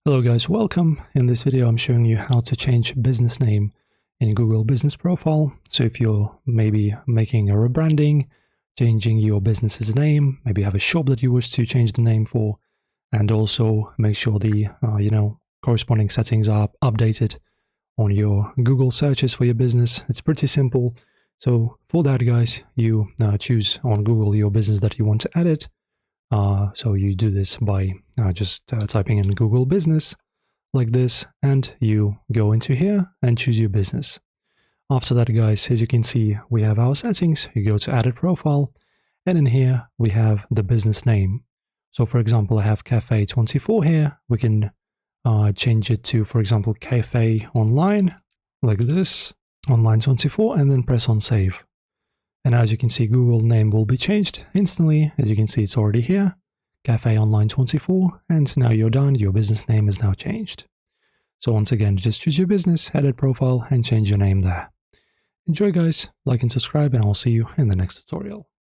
Hello guys, welcome. In this video I'm showing you how to change business name in Google Business Profile. So if you're maybe making a rebranding, changing your business's name, maybe you have a shop that you wish to change the name for, and also make sure the corresponding settings are updated on your Google searches for your business. It's pretty simple. So for that guys, you choose on Google your business that you want to edit. So you do this by just typing in Google Business like this, and you go into here and choose your business. After that, guys, as you can see, we have our settings. You go to Edit Profile, and in here we have the business name. So for example, I have Cafe 24 here. We can change it to, for example, Cafe Online, like this, Online 24, and then press on Save. And as you can see, Google name will be changed instantly. As you can see, it's already here, Cafe Online 24, and now you're done. Your business name is now changed. So once again, just choose your business, edit profile, and change your name there. Enjoy guys, like and subscribe, and I'll see you in the next tutorial.